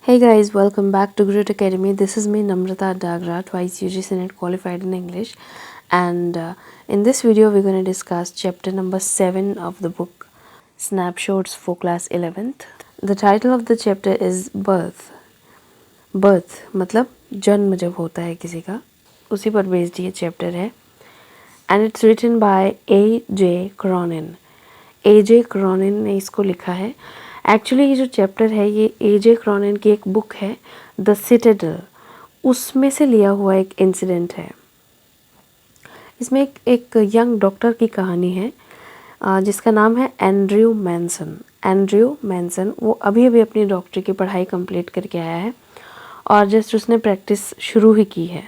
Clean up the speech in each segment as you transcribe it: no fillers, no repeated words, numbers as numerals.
Hey guys, welcome back to Grit Academy. This is me Namrata Dagra, twice UG Senate qualified in English, and in this video we're going to discuss chapter number 7 of the book Snapshots for Class 11th. The title of the chapter is Birth. Birth मतलब जन्म जब होता है किसी का, उसी पर based ये चैप्टर है and it's written by A.J. Cronin. A.J. Cronin ने इसको लिखा है. एक्चुअली ये जो चैप्टर है ये A.J. Cronin की एक बुक है द सिटाडेल, उसमें से लिया हुआ एक इंसिडेंट है. इसमें एक यंग डॉक्टर की कहानी है जिसका नाम है एंड्रयू मैनसन. एंड्रयू मैनसन वो अभी अभी अपनी डॉक्टरी की पढ़ाई कंप्लीट करके आया है और जस्ट उसने प्रैक्टिस शुरू ही की है.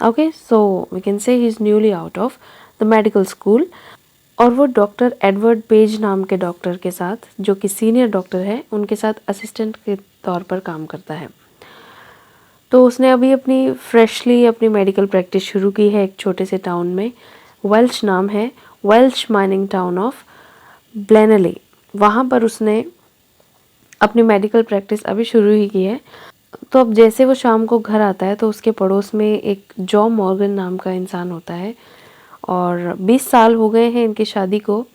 Okay, so we can say he is newly out of the medical school और वो डॉक्टर एडवर्ड पेज नाम के डॉक्टर के साथ, जो कि सीनियर डॉक्टर है, उनके साथ असिस्टेंट के तौर पर काम करता है. तो उसने अभी फ्रेशली अपनी मेडिकल प्रैक्टिस शुरू की है एक छोटे से टाउन में. वेल्च नाम है, वेल्च माइनिंग टाउन ऑफ ब्लेनली. वहाँ पर उसने अपनी मेडिकल प्रैक्टिस अभी शुरू ही की है. तो अब जैसे वो शाम को घर आता है तो उसके पड़ोस में एक जॉ मॉर्गन नाम का इंसान होता है और 20 साल हो गए हैं इनकी शादी को,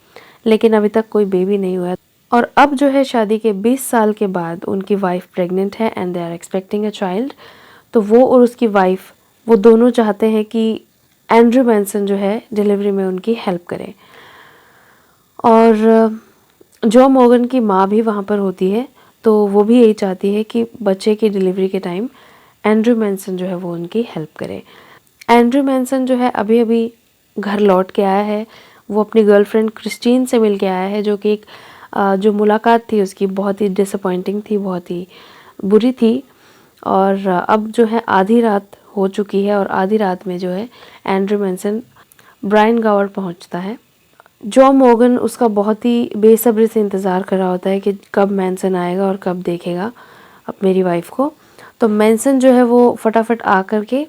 लेकिन अभी तक कोई बेबी नहीं हुआ. और अब जो है शादी के 20 साल के बाद उनकी वाइफ प्रेग्नेंट है and they are expecting a child. तो वो और उसकी वाइफ वो दोनों चाहते हैं कि एंड्रयू मैनसन जो है डिलीवरी में उनकी हेल्प करे. और जॉ मॉर्गन की माँ भी वहाँ पर होती है, तो वो भी यही चाहती है कि बच्चे की डिलीवरी के टाइम एंड्रयू मैनसन जो है वो उनकी हेल्प करे. एंड्रयू मैनसन जो है अभी अभी घर लौट के आया है. वो अपनी गर्लफ्रेंड क्रिस्टीन से मिल के आया है, जो कि जो मुलाकात थी उसकी बहुत ही डिसअपॉइंटिंग थी, बहुत ही बुरी थी. और अब जो है आधी रात हो चुकी है और आधी रात में जो है एंड्रयू मैनसन ब्रायन गावर पहुंचता है. जॉ मॉर्गन उसका बहुत ही बेसब्री से इंतज़ार कर रहा होता है कि कब मैनसन आएगा और कब देखेगा अब मेरी वाइफ को. तो मैनसन जो है वो फटाफट आ कर के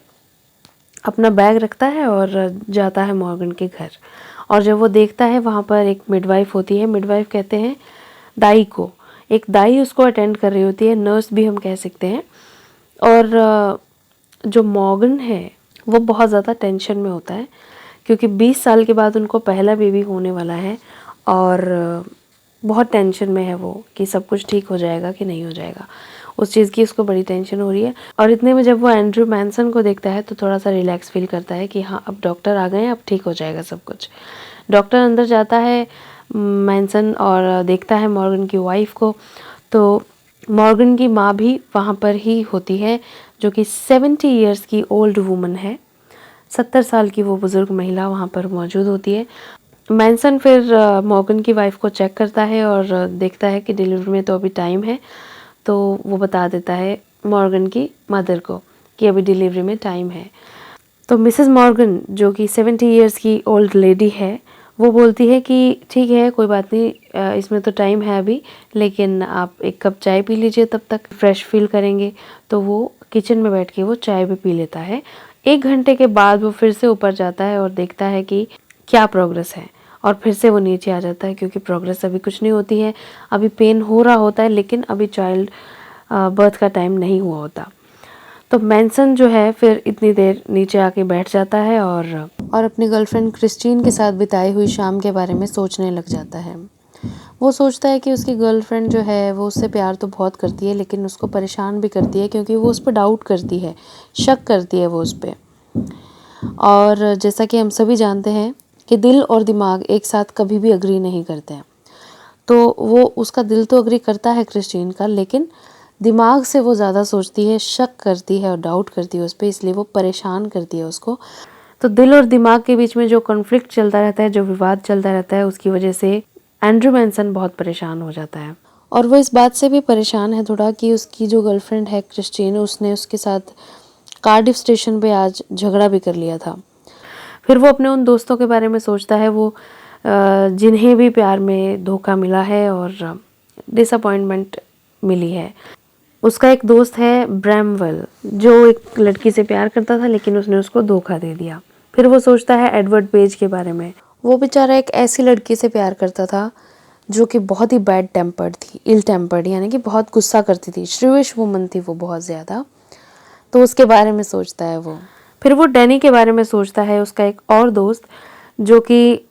अपना बैग रखता है और जाता है मॉर्गन के घर. और जब वो देखता है वहाँ पर एक मिडवाइफ होती है, मिडवाइफ कहते हैं दाई को, एक दाई उसको अटेंड कर रही होती है, नर्स भी हम कह सकते हैं. और जो मॉर्गन है वो बहुत ज़्यादा टेंशन में होता है क्योंकि 20 साल के बाद उनको पहला बेबी होने वाला है और बहुत टेंशन में है वो कि सब कुछ ठीक हो जाएगा कि नहीं हो जाएगा. उस चीज़ की उसको बड़ी टेंशन हो रही है. और इतने में जब वो एंड्रयू मैनसन को देखता है तो थोड़ा सा रिलैक्स फील करता है कि हाँ अब डॉक्टर आ गए हैं, अब ठीक हो जाएगा सब कुछ. डॉक्टर अंदर जाता है मैनसन और देखता है मॉर्गन की वाइफ को. तो मॉर्गन की माँ भी वहाँ पर ही होती है, जो कि 70 ईयर्स की ओल्ड वूमन है. 70 साल की वो बुज़ुर्ग महिला वहाँ पर मौजूद होती है. मैनसन फिर मॉर्गन की वाइफ को चेक करता है और देखता है कि डिलीवरी में तो अभी टाइम है. तो वो बता देता है मॉर्गन की मदर को कि अभी डिलीवरी में टाइम है. तो मिसेस मॉर्गन जो कि 70 ईयर्स की ओल्ड लेडी है, वो बोलती है कि ठीक है कोई बात नहीं, इसमें तो टाइम है अभी, लेकिन आप एक कप चाय पी लीजिए, तब तक फ्रेश फील करेंगे. तो वो किचन में बैठ के वो चाय भी पी लेता है. 1 घंटे के बाद वो फिर से ऊपर जाता है और देखता है कि क्या प्रोग्रेस है, और फिर से वो नीचे आ जाता है क्योंकि प्रोग्रेस अभी कुछ नहीं होती है. अभी पेन हो रहा होता है लेकिन अभी चाइल्ड बर्थ का टाइम नहीं हुआ होता. तो मैनसन जो है फिर इतनी देर नीचे आके बैठ जाता है और अपनी गर्लफ्रेंड क्रिस्टीन के साथ बिताई हुई शाम के बारे में सोचने लग जाता है. वो सोचता है कि उसकी गर्लफ्रेंड जो है वो उससे प्यार तो बहुत करती है लेकिन उसको परेशान भी करती है क्योंकि वो उस पर डाउट करती है, शक करती है वो उस पर. और जैसा कि हम सभी जानते हैं कि दिल और दिमाग एक साथ कभी भी अग्री नहीं करते हैं. तो वो उसका दिल तो अग्री करता है क्रिस्टीन का, लेकिन दिमाग से वो ज़्यादा सोचती है, शक करती है और डाउट करती है उस पर, इसलिए वो परेशान करती है उसको. तो दिल और दिमाग के बीच में जो कॉन्फ्लिक्ट चलता रहता है, जो विवाद चलता रहता है, उसकी वजह से एंड्रयू मैनसन बहुत परेशान हो जाता है. और वो इस बात से भी परेशान है थोड़ा कि उसकी जो गर्लफ्रेंड है क्रिस्टीन, उसने उसके साथ कार्डिफ स्टेशन पे आज झगड़ा भी कर लिया था. फिर वो अपने उन दोस्तों के बारे में सोचता है वो जिन्हें भी प्यार में धोखा मिला है और डिसअपॉइंटमेंट मिली है. उसका एक दोस्त है ब्रैमवेल, जो एक लड़की से प्यार करता था लेकिन उसने उसको धोखा दे दिया. फिर वो सोचता है एडवर्ड पेज के बारे में. वो बेचारा एक ऐसी लड़की से प्यार करता था जो कि बहुत ही बैड टेम्पर्ड थी, इल टेम्पर्ड, यानी कि बहुत गुस्सा करती थी, श्रीविश वुमन थी वो बहुत ज़्यादा। तो उसके बारे में सोचता है वो। फिर वो डैनी के बारे में सोचता है, उसका एक और दोस्त जो कि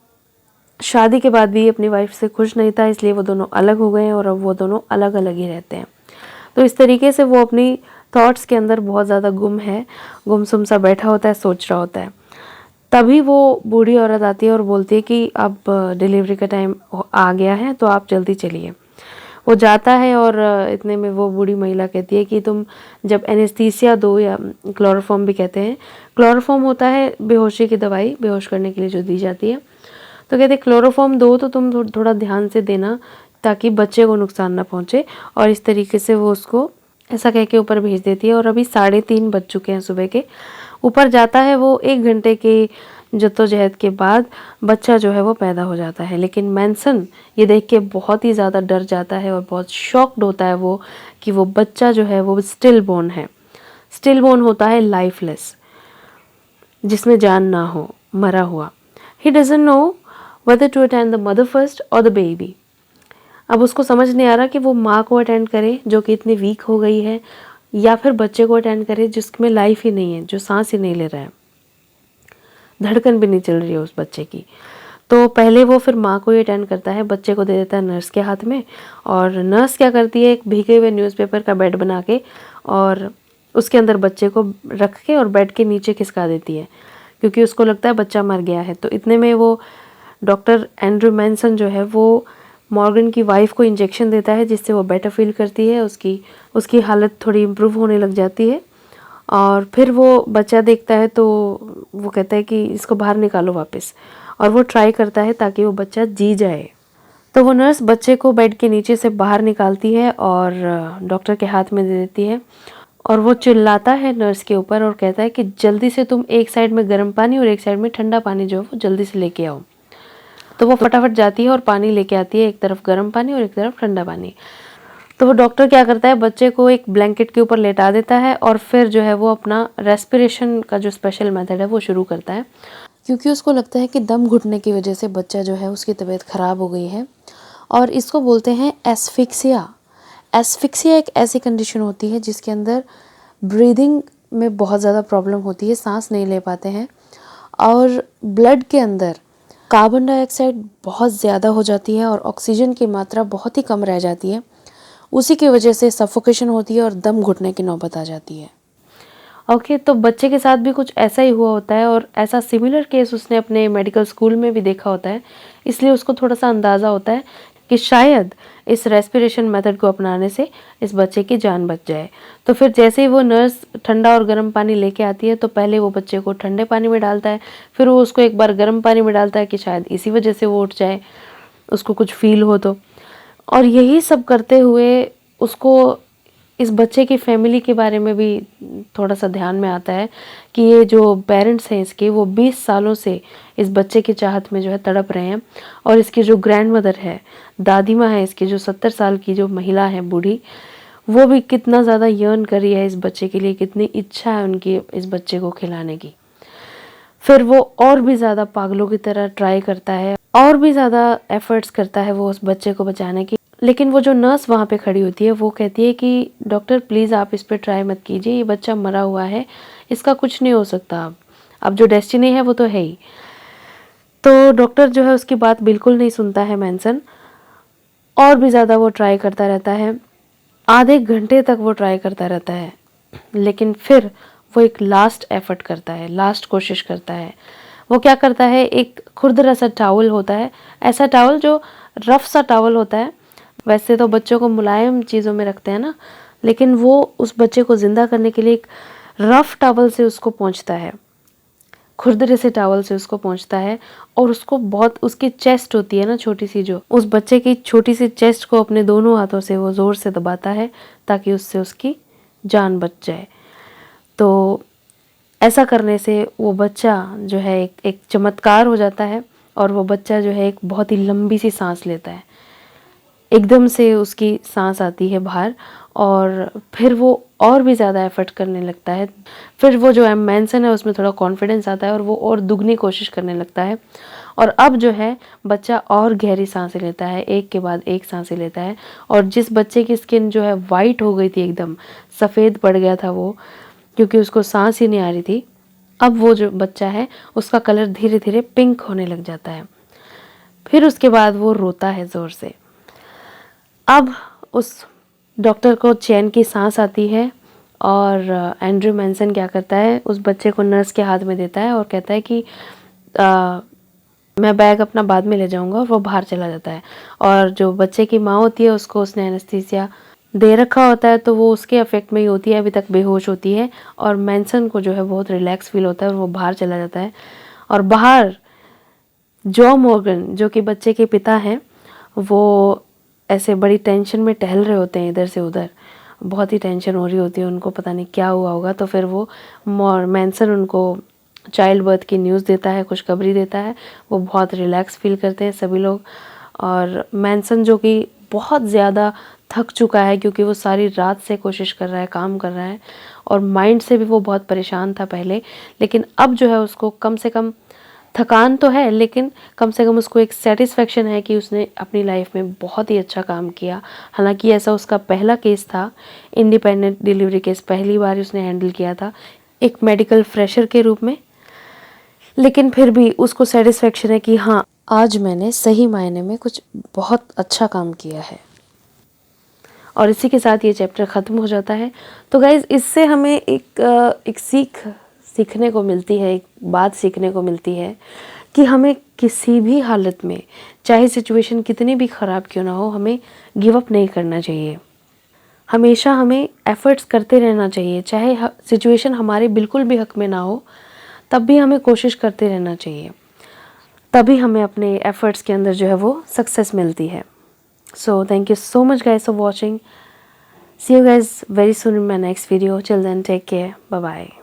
शादी के बाद भी अपनी वाइफ से खुश नहीं था, इसलिए वो दोनों अलग हो गए हैं और अब वो दोनों अलग अलग ही रहते हैं। तो इस तरीके से वो अपनी थॉट्स के अंदर बहुत ज़्यादा गुमसुम सा बैठा होता है, सोच रहा होता है। तभी वो बूढ़ी औरत आती है और बोलती है कि अब डिलीवरी का टाइम आ गया है, तो आप जल्दी चलिए। वो जाता है और इतने में वो बूढ़ी महिला कहती है कि तुम जब एनेस्थीसिया दो, या क्लोरोफॉर्म भी कहते हैं, क्लोरोफॉर्म होता है बेहोशी की दवाई, बेहोश करने के लिए जो दी जाती है। तो कहते क्लोरोफॉर्म दो तो तुम थोड़ा ध्यान से देना ताकि बच्चे को नुकसान ना पहुँचे। और इस तरीके से वो उसको ऐसा कह के ऊपर भेज देती है। और अभी 3:30 बज चुके हैं सुबह के। ऊपर जाता है वो, 1 घंटे की जद्दोजहद के बाद बच्चा जो है वो पैदा हो जाता है। लेकिन मैनसन ये देख के बहुत ही ज़्यादा डर जाता है और बहुत शॉक्ड होता है वो कि वो बच्चा जो है वो स्टिल बोर्न है। स्टिल बोर्न होता है लाइफलेस, जिसमें जान ना हो, मरा हुआ। He doesn't know whether to attend the mother first or the baby। अब उसको समझ नहीं आ रहा कि वो माँ को अटेंड करे जो कि इतनी वीक हो गई है, या फिर बच्चे को अटेंड करे जिसमें लाइफ ही नहीं है, जो सांस ही नहीं ले रहा है, धड़कन भी नहीं चल रही है उस बच्चे की। तो पहले वो फिर माँ को ही अटेंड करता है, बच्चे को दे देता है नर्स के हाथ में। और नर्स क्या करती है, एक भीगे हुए न्यूज़पेपर का बेड बना के और उसके अंदर बच्चे को रख के और बेड के नीचे खिसका देती है, क्योंकि उसको लगता है बच्चा मर गया है। तो इतने में वो डॉक्टर एंड्रू मैनसन जो है वो मॉर्गन की वाइफ को इंजेक्शन देता है, जिससे वो बेटर फील करती है, उसकी हालत थोड़ी इम्प्रूव होने लग जाती है। और फिर वो बच्चा देखता है तो वो कहता है कि इसको बाहर निकालो वापस, और वो ट्राई करता है ताकि वो बच्चा जी जाए। तो वो नर्स बच्चे को बेड के नीचे से बाहर निकालती है और डॉक्टर के हाथ में दे देती है। और वो चिल्लाता है नर्स के ऊपर और कहता है कि जल्दी से तुम एक साइड में गर्म पानी और एक साइड में ठंडा पानी जो है वो जल्दी से लेके आओ। तो वो फटाफट जाती है और पानी लेके आती है, एक तरफ गर्म पानी और एक तरफ ठंडा पानी। तो वो डॉक्टर क्या करता है, बच्चे को एक ब्लैंकेट के ऊपर लेटा देता है और फिर जो है वो अपना रेस्पिरेशन का जो स्पेशल मेथड है वो शुरू करता है, क्योंकि उसको लगता है कि दम घुटने की वजह से बच्चा जो है उसकी तबीयत ख़राब हो गई है। और इसको बोलते हैं एस्फिक्सिया। एस्फिक्सिया एक ऐसी कंडीशन होती है जिसके अंदर ब्रीदिंग में बहुत ज़्यादा प्रॉब्लम होती है, सांस नहीं ले पाते हैं, और ब्लड के अंदर कार्बन डाइऑक्साइड बहुत ज़्यादा हो जाती है और ऑक्सीजन की मात्रा बहुत ही कम रह जाती है। उसी की वजह से सफोकेशन होती है और दम घुटने की नौबत आ जाती है। ओके, तो बच्चे के साथ भी कुछ ऐसा ही हुआ होता है और ऐसा सिमिलर केस उसने अपने मेडिकल स्कूल में भी देखा होता है, इसलिए उसको थोड़ा सा अंदाज़ा होता है कि शायद इस रेस्पिरेशन मेथड को अपनाने से इस बच्चे की जान बच जाए। तो फिर जैसे ही वो नर्स ठंडा और गर्म पानी लेके आती है तो पहले वो बच्चे को ठंडे पानी में डालता है, फिर वो उसको एक बार गर्म पानी में डालता है कि शायद इसी वजह से वो उठ जाए, उसको कुछ फील हो तो। और यही सब करते हुए उसको इस बच्चे की फैमिली के बारे में भी थोड़ा सा ध्यान में आता है कि ये जो पेरेंट्स हैं इसके, वो 20 सालों से इस बच्चे की चाहत में जो है तड़प रहे हैं। और इसकी जो ग्रैंड मदर है, दादी माँ है इसकी, जो 70 साल की जो महिला है बूढ़ी, वो भी कितना ज़्यादा यर्न कर रही है इस बच्चे के लिए, कितनी इच्छा है उनकी इस बच्चे को खिलाने की। फिर वो और भी ज़्यादा पागलों की तरह ट्राई करता है, और भी ज़्यादा एफर्ट्स करता है वो उस बच्चे को बचाने की। लेकिन वो जो नर्स वहाँ पे खड़ी होती है वो कहती है कि डॉक्टर प्लीज़ आप इस पर ट्राई मत कीजिए, ये बच्चा मरा हुआ है, इसका कुछ नहीं हो सकता, अब जो डेस्टिनी है वो तो है ही। तो डॉक्टर जो है उसकी बात बिल्कुल नहीं सुनता है मैनसन, और भी ज़्यादा वो ट्राई करता रहता है, आधे घंटे तक वो ट्राई करता रहता है। लेकिन फिर वो एक लास्ट एफर्ट करता है, लास्ट कोशिश करता है। वो क्या करता है, एक खुरदरा सा टावल होता है, ऐसा टावल जो रफ सा टावल होता है, वैसे तो बच्चों को मुलायम चीज़ों में रखते हैं ना, लेकिन वो उस बच्चे को ज़िंदा करने के लिए एक रफ टावल से उसको पोंछता है, खुरदरे से टावल से उसको पोंछता है। और उसको बहुत, उसकी चेस्ट होती है ना छोटी सी, जो उस बच्चे की छोटी सी चेस्ट को अपने दोनों हाथों से वो ज़ोर से दबाता है ताकि उससे उसकी जान बच जाए। तो ऐसा करने से वो बच्चा जो है एक चमत्कार हो जाता है, और वो बच्चा जो है एक बहुत ही लंबी सी सांस लेता है। एकदम से उसकी सांस आती है बाहर और फिर वो और भी ज़्यादा एफर्ट करने लगता है। फिर वो जो एम मैनसन है उसमें थोड़ा कॉन्फिडेंस आता है और वो और दुगनी कोशिश करने लगता है। और अब जो है बच्चा और गहरी सांसें लेता है, एक के बाद एक सांसें लेता है। और जिस बच्चे की स्किन जो है वाइट हो गई थी, एकदम सफ़ेद पड़ गया था वो, क्योंकि उसको सांस ही नहीं आ रही थी, अब वो जो बच्चा है उसका कलर धीरे धीरे पिंक होने लग जाता है। फिर उसके बाद वो रोता है ज़ोर से। अब उस डॉक्टर को चैन की सांस आती है और एंड्रयू मैनसन क्या करता है, उस बच्चे को नर्स के हाथ में देता है और कहता है कि मैं बैग अपना बाद में ले जाऊंगा, और वो बाहर चला जाता है। और जो बच्चे की माँ होती है उसको उसने एनेस्थीसिया दे रखा होता है, तो वो उसके अफेक्ट में ही होती है, अभी तक बेहोश होती है। और मैनसन को जो है बहुत रिलैक्स फील होता है और वो बाहर चला जाता है। और बाहर जॉ मॉर्गन जो कि बच्चे के पिता हैं, वो ऐसे बड़ी टेंशन में टहल रहे होते हैं इधर से उधर, बहुत ही टेंशन हो रही होती है उनको, पता नहीं क्या हुआ होगा। तो फिर वो मैनसन उनको चाइल्ड बर्थ की न्यूज़ देता है, खुशखबरी देता है। वो बहुत रिलैक्स फील करते हैं सभी लोग। और मैनसन जो कि बहुत ज़्यादा थक चुका है क्योंकि वो सारी रात से कोशिश कर रहा है, काम कर रहा है, और माइंड से भी वो बहुत परेशान था पहले, लेकिन अब जो है उसको कम से कम थकान तो है, लेकिन कम से कम उसको एक सेटिस्फेक्शन है कि उसने अपनी लाइफ में बहुत ही अच्छा काम किया। हालांकि ऐसा उसका पहला केस था, इंडिपेंडेंट डिलीवरी केस पहली बार उसने हैंडल किया था एक मेडिकल फ्रेशर के रूप में, लेकिन फिर भी उसको सेटिस्फेक्शन है कि हाँ, आज मैंने सही मायने में कुछ बहुत अच्छा काम किया है। और इसी के साथ ये चैप्टर ख़त्म हो जाता है। तो गाइज़, इससे हमें एक सीखने को मिलती है, एक बात सीखने को मिलती है कि हमें किसी भी हालत में, चाहे सिचुएशन कितनी भी ख़राब क्यों ना हो, हमें गिव अप नहीं करना चाहिए। हमेशा हमें एफ़र्ट्स करते रहना चाहिए, चाहे सिचुएशन हमारे बिल्कुल भी हक में ना हो, तब भी हमें कोशिश करते रहना चाहिए। तभी हमें अपने एफ़र्ट्स के अंदर जो है वो सक्सेस मिलती है। So thank you so much guys for watching. See you guys very soon in my next video. Till then, take care. Bye bye.